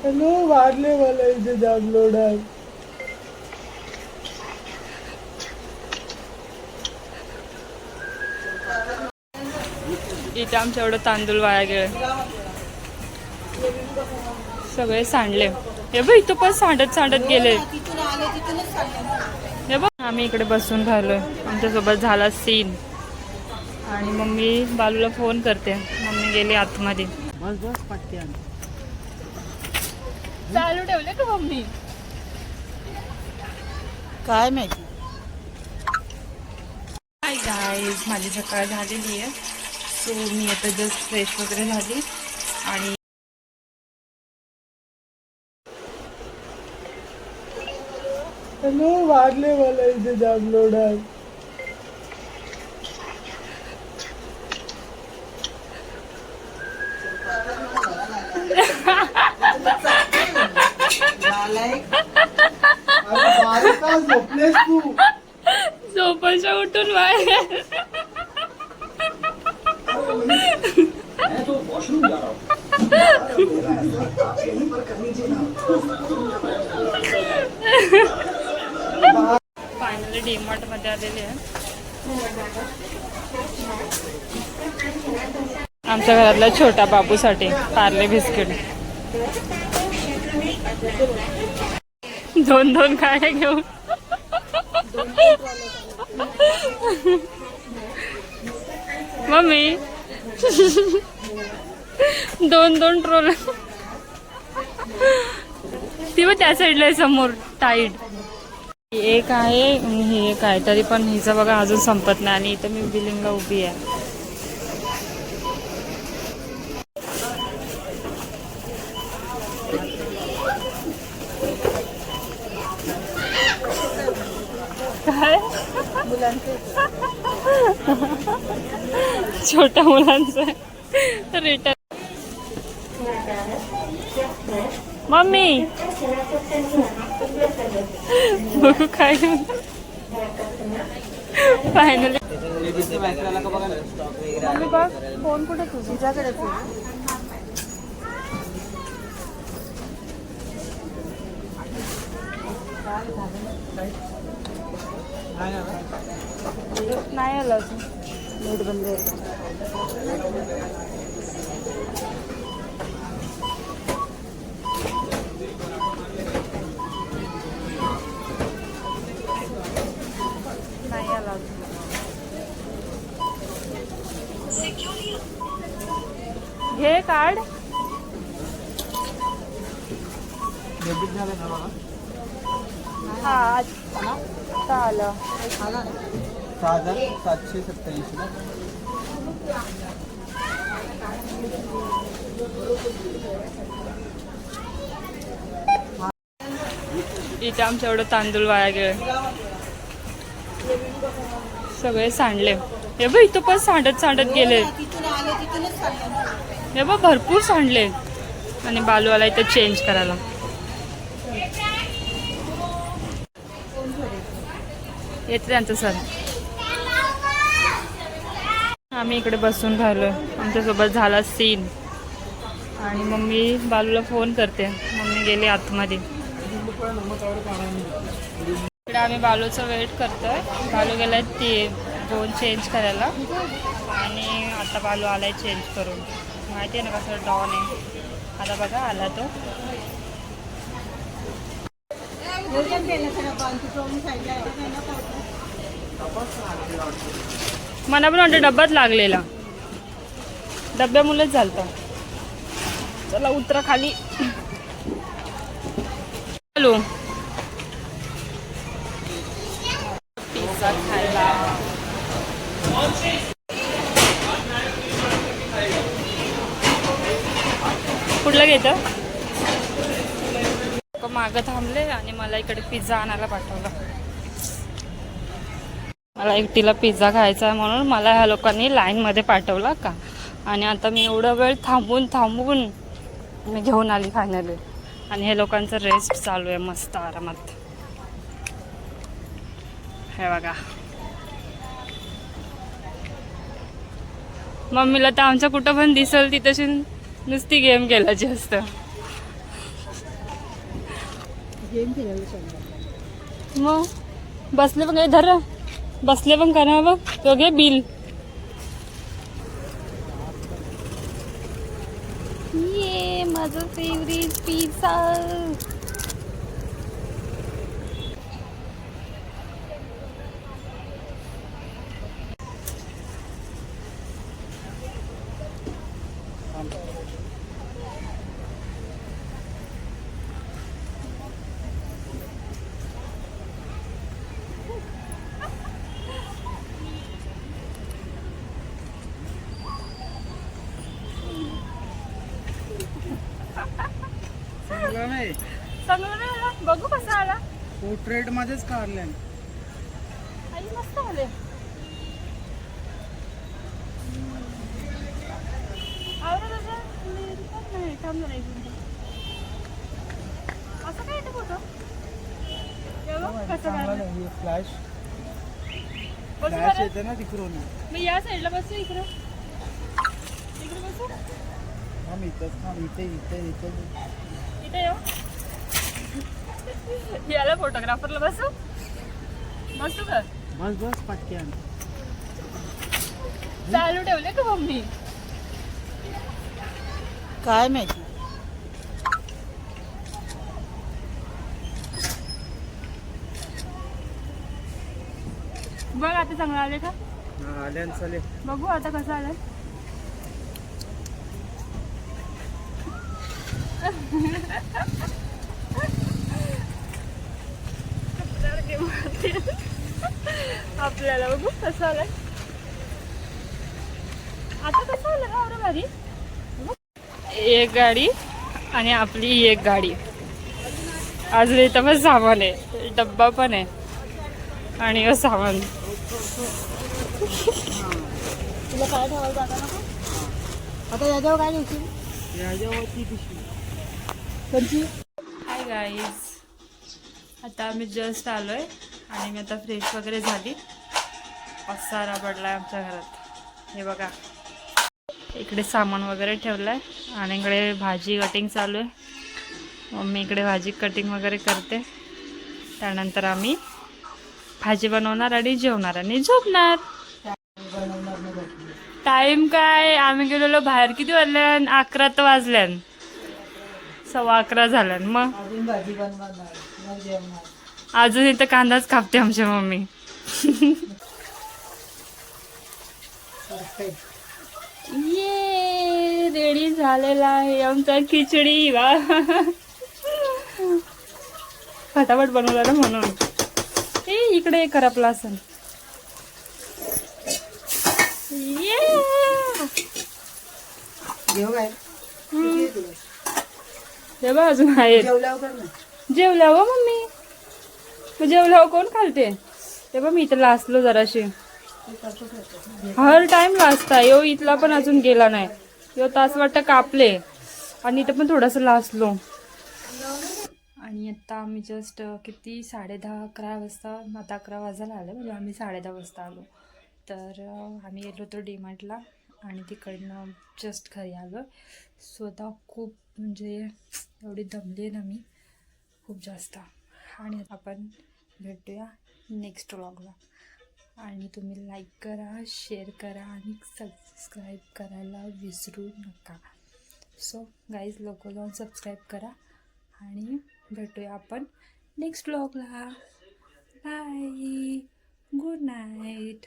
Hello वाढले मला इथे जाम लोड आहे. इथे आमच्या एवढं तांदूळ वाया गेले, सगळे सांडले. हे बघ इथं पण सांडत सांडत गेले. हे बघ आम्ही इकडे बसून राहिलोय, आमच्यासोबत झाला सीन. आणि मम्मी बालूला फोन करते, मम्मी गेली आतमध्ये. चालू ठेवले का मम्मी? काय माहिती. हाय गाईज, माझी सकाळ झालेली आहे. सो मी आता जस्ट फ्रेश वगैरे झाली आणि हॅलो वाढले मला इथे जाम लोड आहे. झोपलेस तू? झोपायच्या उठून बाहेर फायनली डीमार्ट मध्ये आलेले आहे. आमच्या घरातल्या छोट्या बाबूसाठी पार्ले बिस्किट. दोन दोन काय घेऊन मम्मी दोन दोन ट्रोल. ती व त्या साईडला आहे समोर टाईड. एक आहे ही एक आहे, तरी पण हिचं बघा अजून संपत नाही. आणि इथं मी बिलिंगला उभी आहे. काय छोट्या मुलांचं रिटर्न. मम्मी बघू काय फायनली. मम्मी बघ फोन कुठे तुझ्याकडे? नाही आलं अजून, नेट बंद आहे. नाही आला अजून. घे कार्ड. हा आता आलं. 6787. इथे आमच्या एवढं तांदूळ वाया गेले, सगळे सांडले. हे बघ इथं पण सांडत सांडत गेले. हे बघ भरपूर सांडले. आणि बालू आला इथं चेंज करायला. येते त्यांचं सर. आम्ही इकडे बसून राहिलोय, आमच्यासोबत झाला सीन. आणि मम्मी बालूला फोन करते, मम्मी गेली आतमध्ये. इकडे आम्ही बालूचा वेट करतोय. बालू गेलाय ते फोन चेंज करायला. आणि आता बालू आलाय चेंज करून. माहिती आहे ना कसं डॉन आहे. आता बघा आला तो. मला पण वाटतं डब्यात लागलेला, डब्यामुळेच झालतं. चला उतरा खाली. हॅलो पिझ्झा खायला. कुठलं घेतं? मागं थांबले आणि मला इकडे पिझ्झा आणायला पाठवला. मला एकटीला पिझ्झा खायचा आहे म्हणून मला ह्या लोकांनी लाईनमध्ये पाठवला का. आणि आता मी एवढा वेळ थांबून थांबून मी घेऊन आली फायनली. आणि हे लोकांचं रेस्ट चालू आहे मस्त आरामात. हे बघा मम्मीला तर आमच्या कुठं पण दिसल ती तशी नुसती गेम खेळायची असतं. गेम खेळायला सांगा. मग बसले पण काही धर बसले पण का ना बघ तो घे बिल. ये माझं फेवरेट पिझ्झा. चांगला नाही, चांगलं नाही आला. बघू कसा आला. पोर्ट्रेट मध्येच काढलाय. आई मस्त आले. आवडत नाही थांब नाही असं काय येतं फोटो. कसं चांगला काढलं. नाही फ्लॅश बसू फ्लॅश बरं. येते ना तिकडून. मी या साईडला बसू इकडं. इकडे बसू थांब इथंच थांब. इथे इथे इथे इथे येऊ. याला फोटोग्राफरला बसू बसू का. बस बस पटक्यान. चालू ठेवले का मम्मी. काय माहिती. बघ आता चांगलं आले का. आले चालेल. बघू आता कसं आलंय. आपल्याला बघू कसं आलंय. आता कसं आलं का बरं भारी. एक गाडी आणि आपली एक गाडी. अजून इथं पण सामान आहे. डब्बा पण आहे आणि हे सामान. तुला काय ठेवायला जागा नको. आता याच्यावर काय लिहिशील. याच्यावरती पिशवी कोणची. Hi guys. आता आम्ही जस्ट आलोय आणि मी आता फ्रेश वगैरे झाली. पसारा पडलाय आमच्या घरात. हे बघा इकडे सामान वगैरे ठेवलंय आणि इकडे भाजी कटिंग चालू आहे. मम्मी इकडे भाजी कटिंग वगैरे करते. त्यानंतर आम्ही भाजी बनवणार आणि जेवणार आणि झोपणार. टाइम काय आम्ही गेलेलो बाहेर. किती वाजल्यान. 11 तर वाजल्यान. 11:15 झाल्यान. मग अजून भाजी बनवणार मग जेवणार. अजून इथं कांदाच कापते आमची मम्मी. ये रेडी झालेला आहे आमचा खिचडी. वा फटाफट बनवला ना म्हणून. ए इकडे करपला असेल. जेव काय जेव्हा अजून आहे. जेवल्यावर कर ना. जेवल्यावर मम्मी. मग जेवल्यावर कोण खालते. तेव्हा मी इथं लासलो जराशी. हर टाइम लाजता. यो इथला पण अजून गेला नाही. यो तास वाटतं कापले आणि इथं पण थोडंसं लासलो. आणि आता आम्ही जस्ट किती 10:30-11 वाजता. आता 11 वाजायला आलं म्हणजे आम्ही 10:30 वाजता आलो. तर आम्ही गेलो होतो डीमार्टला आणि तिकडनं जस्ट घरी आलो. स्वतः खूप म्हणजे एवढी दमली आहे ना मी खूप जास्त. आणि आपण भेटूया नेक्स्ट व्लॉगला. आणि तुम्ही लाईक करा, शेअर करा आणि सबस्क्राईब करायला विसरू नका. सो गाईज लोक जाऊन सबस्क्राईब करा आणि भेटूया आपण नेक्स्ट व्लॉगला. बाय. Good night.